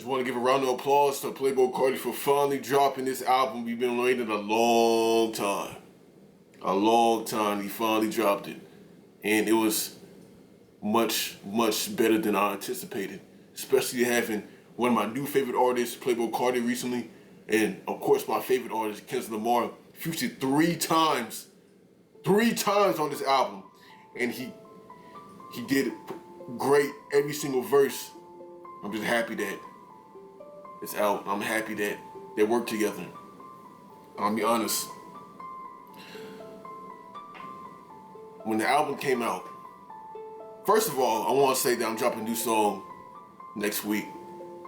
want to give a round of applause to Playboi Carti for finally dropping this album. We've been waiting a long time. A long time. He finally dropped it. And it was much, much better than I anticipated. Especially having one of my new favorite artists, Playboi Carti, recently. And, of course, my favorite artist, Kendrick Lamar, featured three times on this album. And he did great every single verse. I'm just happy that it's out. I'm happy that they work together. I'll be honest. When the album came out, first of all, I want to say that I'm dropping a new song next week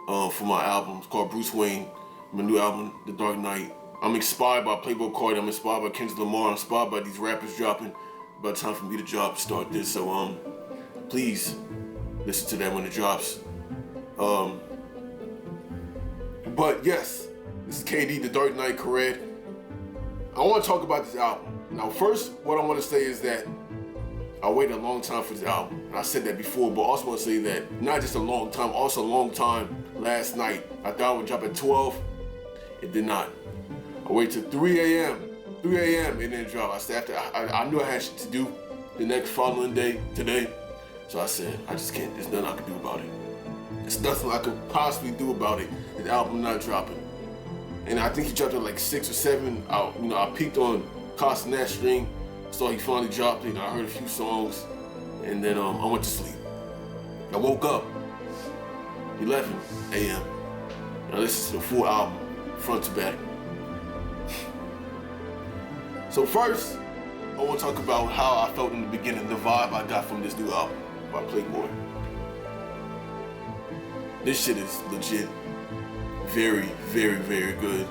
for my album. It's called Bruce Wayne. My new album, The Dark Knight. I'm inspired by Playboi Carti. I'm inspired by Kendrick Lamar. I'm inspired by these rappers dropping. By the time for me to start this. So please listen to that when it drops. But yes, this is KD, The Dark Knight, correct. I want to talk about this album. Now, first, what I want to say is that I waited a long time for this album. And I said that before, but I also want to say that not just a long time, also a long time last night. I thought it would drop at 12. It did not. I waited till 3 a.m. 3 a.m. and then drop. I said I knew I had shit to do the next following day, today. So I said, I just can't, there's nothing I can do about it. There's nothing I could possibly do about it. The album not dropping. And I think he dropped it like 6 or 7. I peeked on Costa stream, saw he finally dropped it, and I heard a few songs, and then I went to sleep. I woke up 11 a.m. and I listened to the full album, front to back. So first, I want to talk about how I felt in the beginning, the vibe I got from this new album by Playboi. This shit is legit. Very, very, very good.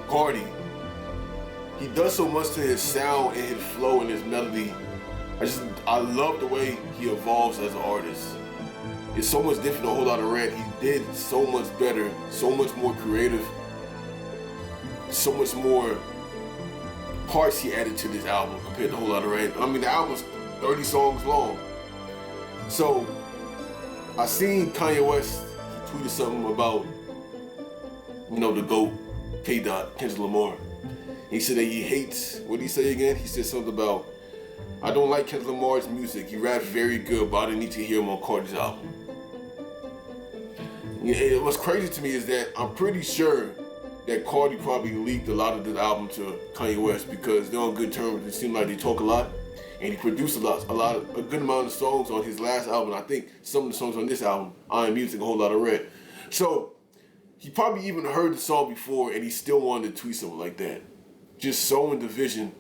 Carti, he does so much to his sound and his flow and his melody. I love the way he evolves as an artist. It's so much different than A Whole Lot of Red. He did so much better, so much more creative, so much more parts he added to this album compared to A Whole Lot of Red. I mean, the album's 30 songs long. So, I seen Kanye West, he tweeted something about, the GOAT, K-Dot, Kendrick Lamar. He said that he hates, what did he say again? He said something about, I don't like Kendrick Lamar's music. He raps very good, but I didn't need to hear him on Carti's album. And what's crazy to me is that I'm pretty sure that Carti probably leaked a lot of the album to Kanye West because they're on good terms. It seems like they talk a lot, and he produced a good amount of songs on his last album. I think some of the songs on this album, I Am Music, A Whole Lot of Red. So he probably even heard the song before, and he still wanted to tweet something like that. Just sowing division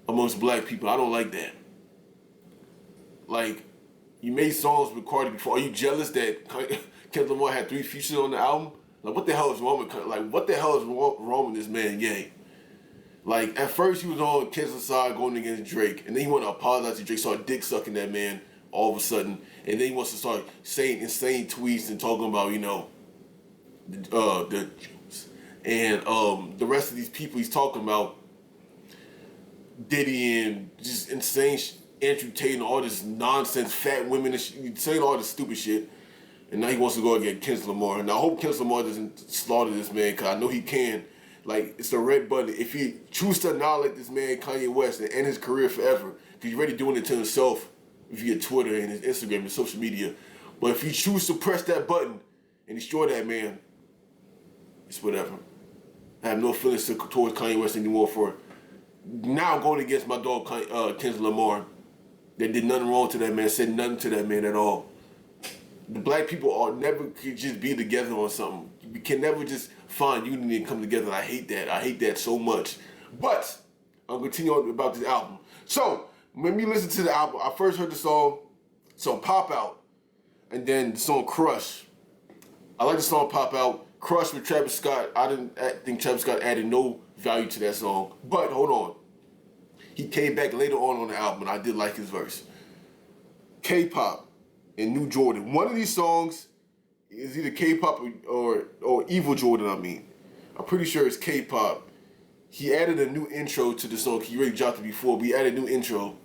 amongst black people. I don't like that. Like, you made songs with Carti before. Are you jealous that Kendrick Lamar had 3 features on the album? Like, what the hell is wrong with this man, Ye? Like, at first he was on Kendrick's side going against Drake, and then he wanted to apologize to Drake, started dick sucking that man all of a sudden, and then he wants to start saying insane tweets and talking about, the Jews. And the rest of these people he's talking about, Diddy and just insane Andrew Tate and all this nonsense, fat women, and saying all this stupid shit. And now he wants to go against Kendrick Lamar. And I hope Kendrick Lamar doesn't slaughter this man, because I know he can. Like, it's the red button. If he chooses to annihilate this man, Kanye West, and end his career forever, because he's already doing it to himself via Twitter and his Instagram and social media. But if he chooses to press that button and destroy that man, it's whatever. I have no feelings towards Kanye West anymore for now going against my dog, Kendrick Lamar. They did nothing wrong to that man, said nothing to that man at all. The black people never could just be together on something. We can never just find unity and come together. I hate that. I hate that so much. But I'll continue on about this album. So when we listen to the album, I first heard the song Pop Out, and then the song Crush. I like the song Pop Out. Crush with Travis Scott. I didn't think Travis Scott added no value to that song. But hold on. He came back later on the album, and I did like his verse. K-pop and New Jordan. One of these songs is either K-pop or Evil Jordan, I mean. I'm pretty sure it's K-pop. He added a new intro to the song. He already dropped it before, but he added a new intro,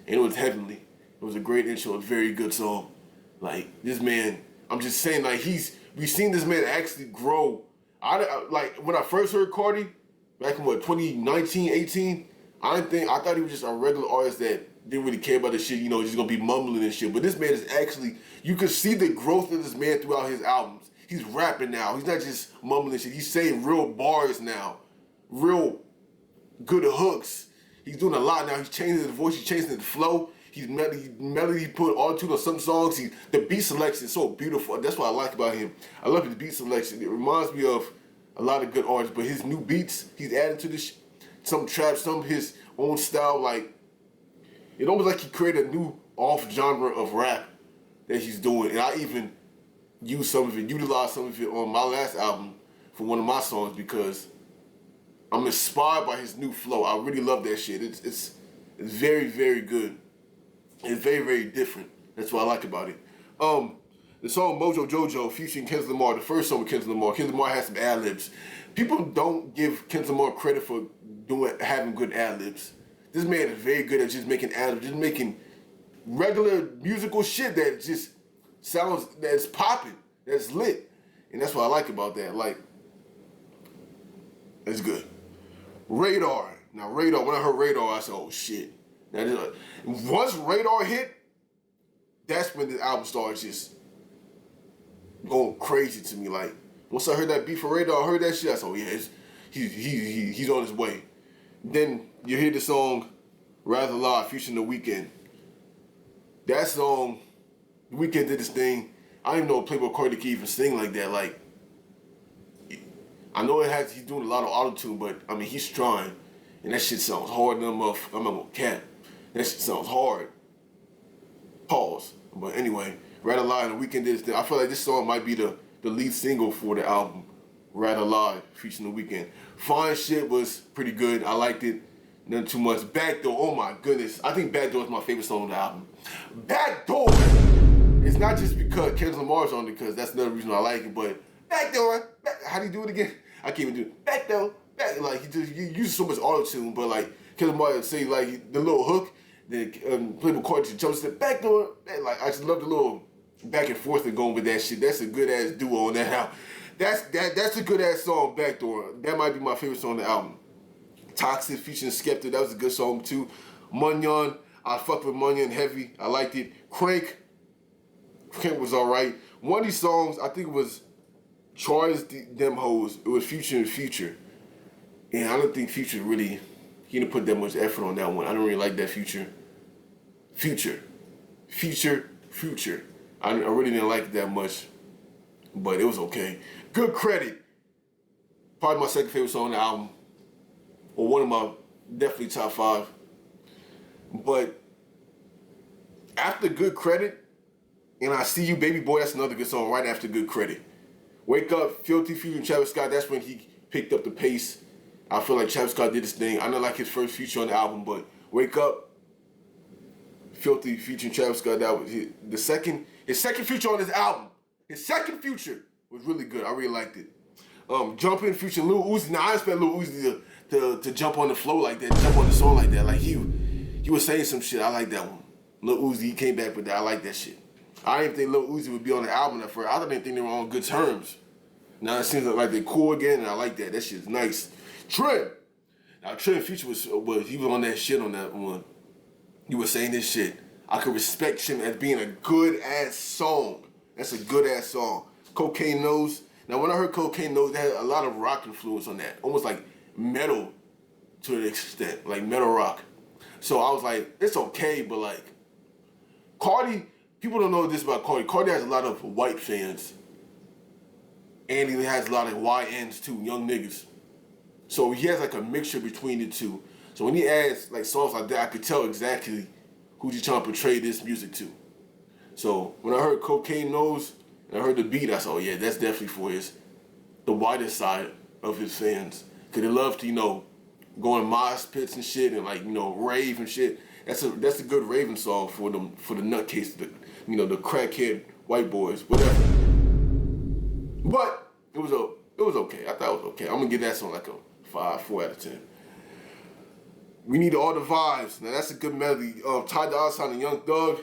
and it was heavenly. It was a great intro, a very good song. Like, this man, I'm just saying, like, we've seen this man actually grow. Like, when I first heard Carti, back in 2019, 18, I thought he was just a regular artist that didn't really care about the shit, just gonna be mumbling and shit. But this man is actually, you can see the growth of this man throughout his albums. He's rapping now. He's not just mumbling shit. He's saying real bars now. Real good hooks. He's doing a lot now. He's changing his voice. He's changing the flow. He's melody. He put auto-tune on some songs. The beat selection is so beautiful. That's what I like about him. I love his beat selection. It reminds me of a lot of good artists. But his new beats, he's adding to this, some trap, some of his own style. Like, it almost like he created a new off-genre of rap that he's doing. And I even utilized some of it on my last album for one of my songs because I'm inspired by his new flow. I really love that shit. It's very, very good. It's very, very different. That's what I like about it. The song Mojo Jojo featuring Kendrick Lamar, the first song with Kendrick Lamar. Kendrick Lamar has some ad-libs. People don't give Kendrick Lamar credit for having good ad-libs. This man is very good at just making ad-libs, just making regular musical shit that just sounds, that's popping, that's lit. And that's what I like about that. Like, it's good. Radar. Now, Radar, when I heard Radar, I said, oh, shit. Now, once Radar hit, that's when the album started just going crazy to me. Like, once I heard that beat for Radar, I heard that shit, I said, oh, yeah, he's on his way. Then you hear the song Rather Lie featuring The Weeknd. That song, The Weeknd did this thing. I didn't even know Playboi Carti could even sing like that. Like, I know he's doing a lot of auto-tune, but I mean, he's trying. And that shit sounds hard enough. I'm not gonna cap. That shit sounds hard. Pause. But anyway, Rather Lie and The Weeknd did this thing. I feel like this song might be the lead single for the album, Rather Lie, featuring The Weeknd. Fine Shit was pretty good. I liked it. Nothing too much. Backdoor, oh my goodness. I think Backdoor is my favorite song on the album. Backdoor! It's not just because Kendrick Lamar's on it, because that's another reason I like it, but Backdoor, how do you do it again? I can't even do it. Backdoor, like, he uses so much auto-tune, but like, Kendrick Lamar say like the little hook, then Playboi Carti jumps to Backdoor, like, I just love the little back and forth and going with that shit. That's a good-ass duo on that album. That's a good-ass song, Backdoor. That might be my favorite song on the album. Toxic featuring Skepta, that was a good song too. Munyon, I fucked with Munyon heavy. I liked it. Crank was alright. One of these songs, I think it was Charles Them Hoes. It was Future and Future. And I don't think Future really, he didn't put that much effort on that one. I don't really like that Future. Future. I really didn't like it that much. But it was okay. Good Credit. Probably my second favorite song on the album. Or one of my definitely top 5. But after Good Credit, and I See You Baby Boy, that's another good song right after Good Credit. Wake Up, Filthy featuring Travis Scott, that's when he picked up the pace. I feel like Travis Scott did his thing. I know like his first feature on the album, but Wake Up, Filthy featuring Travis Scott, that was his second feature on this album. His second feature was really good. I really liked it. Jumpin' featuring Lil Uzi. Now I expect Lil Uzi to jump on the flow like that, jump on the song like that. Like he was saying some shit. I like that one. Lil Uzi, he came back with that. I like that shit. I didn't think Lil Uzi would be on the album at first. I didn't think they were on good terms. Now it seems like they're cool again, and I like that. That shit's nice. Trent. Now Trent feature was he was on that shit on that one. He was saying this shit. I could respect him as being a good ass song. That's a good ass song. Cocaine Nose. Now when I heard Cocaine Nose, they had a lot of rock influence on that. Almost like metal to an extent, like metal rock. So I was like, it's okay, but like, Carti, people don't know this about Carti. Carti has a lot of white fans. And he has a lot of YNs too, young niggas. So he has like a mixture between the two. So when he adds like songs like that, I could tell exactly who he's trying to portray this music to. So when I heard Cocaine Nose and I heard the beat, I said, oh yeah, that's definitely for the whiter side of his fans. Cause they love to, go in mosh pits and shit and like, rave and shit. That's a good raving song for the nutcase, the crackhead white boys, whatever. But it was okay. I thought it was okay. I'm gonna give that song like a 4 out of 10. We Need All the Vibes. Now that's a good melody. Ty Dolla $ign and Young Thug,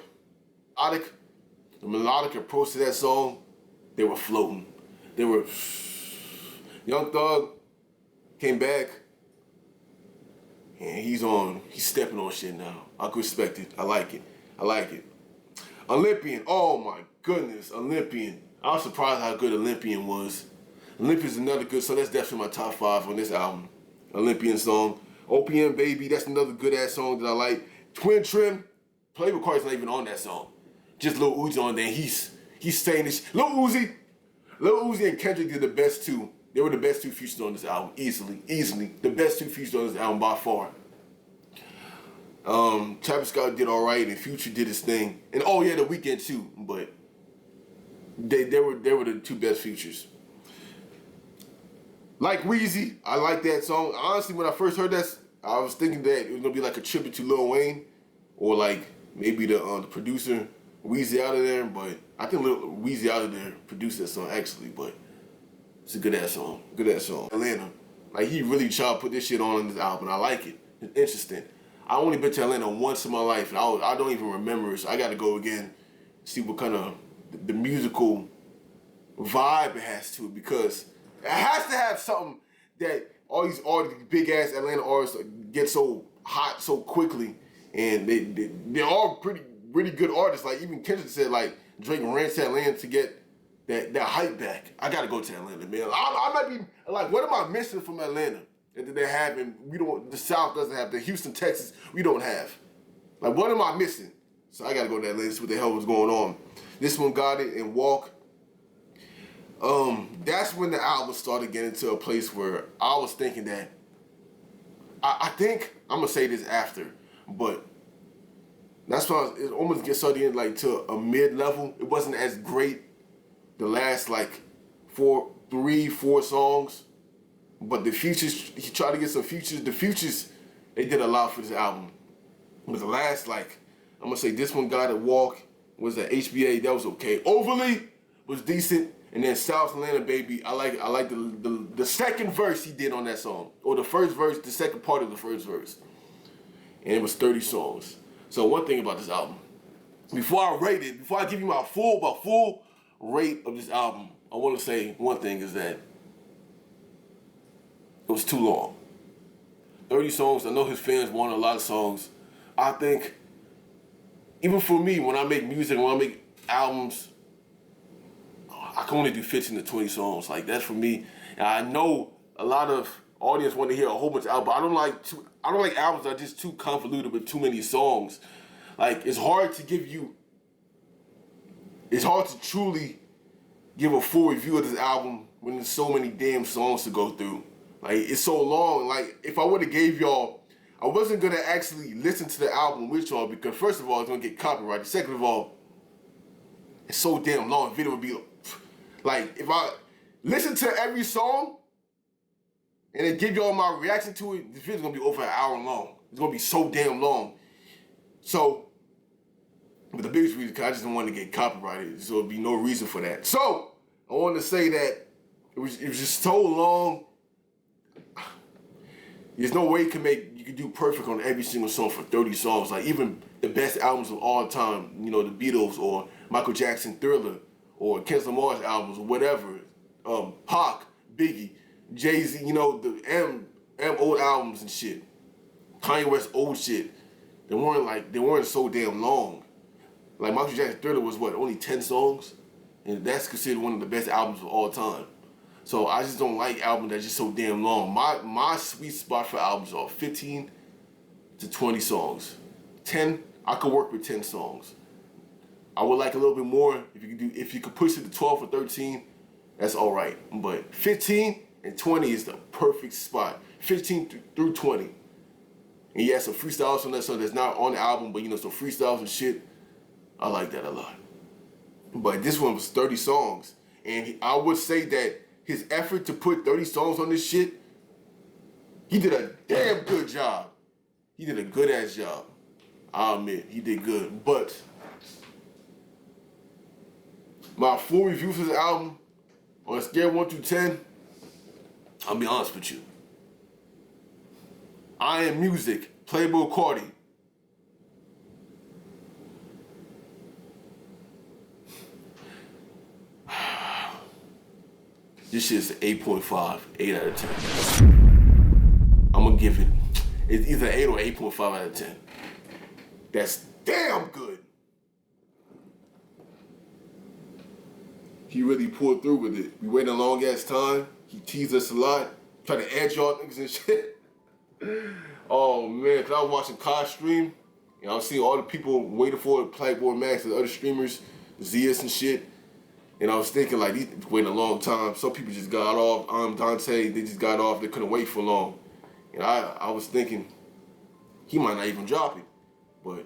the melodic approach to that song They were floating. They were. Young Thug came back, and he's stepping on shit now. I can respect it. I like it. Olympian, oh my goodness, Olympian. I was surprised how good Olympian was. Olympian's another good song. That's definitely my top 5 on this album. Olympian song. OPM Baby, that's another good ass song that I like. Twin Trim, Playboi Carti's not even on that song. Just Lil Uzi on there. He's saying this. Lil Uzi and Kendrick did the best 2. They were the best 2 features on this album, easily. The best 2 features on this album by far. Travis Scott did all right, and Future did his thing, and The Weeknd too. But they were the 2 best features. Like Weezy, I like that song. Honestly, when I first heard that, I was thinking that it was gonna be like a tribute to Lil Wayne, or like maybe the producer Weezy out of there. But I think Weezy out of there produced that song actually, but. It's a good ass song. Atlanta. Like, he really tried to put this shit on this album. I like it. It's interesting. I only been to Atlanta once in my life, and I don't even remember it, so I gotta go again, see what kind of the musical vibe it has to it, because it has to have something that all these big ass Atlanta artists get so hot so quickly, and they're all really good artists. Like, even Kendrick said, like, Drake ran to Atlanta to get that hype back. I gotta go to Atlanta, man. I might be like, what am I missing from Atlanta that they have and the South doesn't have, the Houston, Texas, we don't have. Like, what am I missing? So I gotta go to Atlanta, see what the hell was going on. This one got it, and Walk. That's when the album started getting to a place where I was thinking that, I think, I'm gonna say this after, but that's why it almost gets started in like to a mid-level. It wasn't as great the last like 3-4 songs, but the features, he tried to get some features. The features, they did a lot for this album. But the last, like, I'm gonna say this one got it, Walk, was the HBA, that was okay. Overly was decent, and then South Atlanta Baby, I like the second verse he did on that song, or the first verse, the second part of the first verse, and it was 30 songs. So one thing about this album, before I give you my full rate of this album, I want to say one thing is that it was too long. 30 songs, I know his fans want a lot of songs. I think, even for me, when I make music, when I make albums, I can only do 15 to 20 songs. Like, that's for me. And I know a lot of audience want to hear a whole bunch of albums, but I don't like albums that are just too convoluted with too many songs. Like, it's hard to truly give a full review of this album when there's so many damn songs to go through. Like, it's so long. Like, if I would have gave y'all, I wasn't gonna actually listen to the album with y'all, because first of all, it's gonna get copyrighted. Second of all, it's so damn long. The video would be like, if I listen to every song and then give y'all my reaction to it, the video's gonna be over an hour long. It's gonna be so damn long. So, but the biggest reason, because I just didn't want to get copyrighted, so there'd be no reason for that. So, I wanted to say that it was just so long. There's no way you can do perfect on every single song for 30 songs. Like, even the best albums of all time, you know, the Beatles or Michael Jackson, Thriller, or Kendrick Lamar's albums, or whatever, Pac, Biggie, Jay-Z, you know, the M old albums and shit, Kanye West old shit, they weren't so damn long. Like, Michael Jackson Thriller was only 10 songs? And that's considered one of the best albums of all time. So I just don't like albums that's just so damn long. My sweet spot for albums are 15 to 20 songs. 10, I could work with 10 songs. I would like a little bit more. If you could push it to 12 or 13, that's all right. But 15 and 20 is the perfect spot. 15 through 20. And yeah, some freestyles on that song that's not on the album, but you know, some freestyles and shit. I like that a lot. But this one was 30 songs. And I would say that his effort to put 30 songs on this shit, he did a damn good job. He did a good ass job. I'll admit, he did good. But my full review for this album, on a scale of 1 through 10, I'll be honest with you. I Am Music, Playboi Carti. This shit's an 8.5, 8 out of 10. I'm gonna give it, it's either 8 or 8.5 out of 10. That's damn good. He really pulled through with it. We waited a long ass time. He teased us a lot. Tried to edge y'all niggas and shit. Oh man, cause I was watching Kai stream. You know, I was seeing all the people waiting for it, Playboi Max and the other streamers, Zeus and shit. And I was thinking like, these waiting a long time. Some people just got off. Dante, they just got off. They couldn't wait for long. And I was thinking, he might not even drop it. But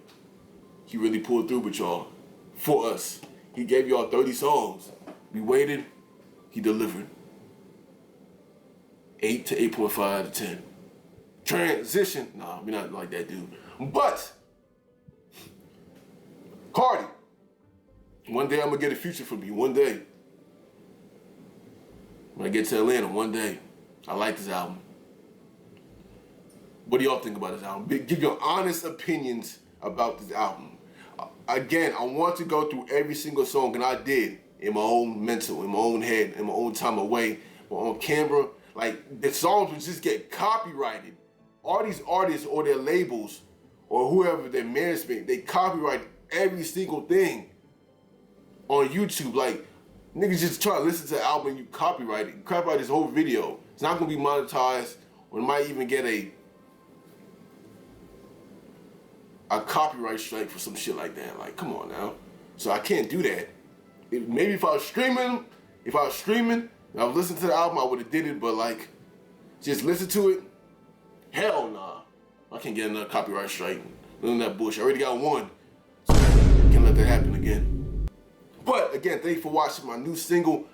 he really pulled through with y'all. For us. He gave y'all 30 songs. We waited. He delivered. 8 to 8.5 out of 10. Transition. Nah, we're not like that dude. But, Carti. One day I'm gonna get a feature from you. One day. When I get to Atlanta, one day. I like this album. What do y'all think about this album? Give your honest opinions about this album. Again, I want to go through every single song, and I did in my own mental, in my own head, in my own time away, but on camera. Like, the songs would just get copyrighted. All these artists or their labels or whoever their management, they copyright every single thing on YouTube. Like, niggas just try to listen to the album and you copyright it. You copyright this whole video. It's not gonna be monetized, or it might even get a copyright strike for some shit like that. Like, come on now. So I can't do that. Maybe if I was streaming and I was listening to the album, I would have did it, but like, just listen to it, hell nah. I can't get another copyright strike. None of that bullshit. I already got one. So I can't let that happen again. But again, thank you for watching my new single,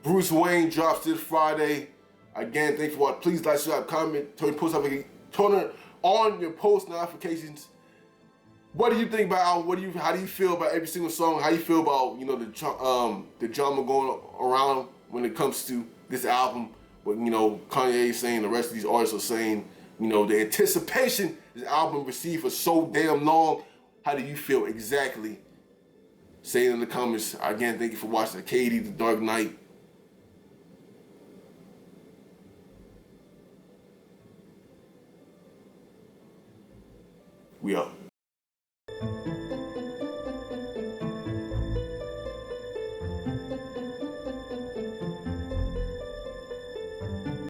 Bruce Wayne, drops this Friday. Again, thank you for watching. Please like, subscribe, comment, turn on your post notifications. What do you think about album? How do you feel about every single song? How do you feel about, you know, the drama going around when it comes to this album? But, you know, Kanye is saying, the rest of these artists are saying, you know, the anticipation this album received for so damn long. How do you feel exactly? Say it in the comments. Again, thank you for watching Katie, The Dark Knight. We out.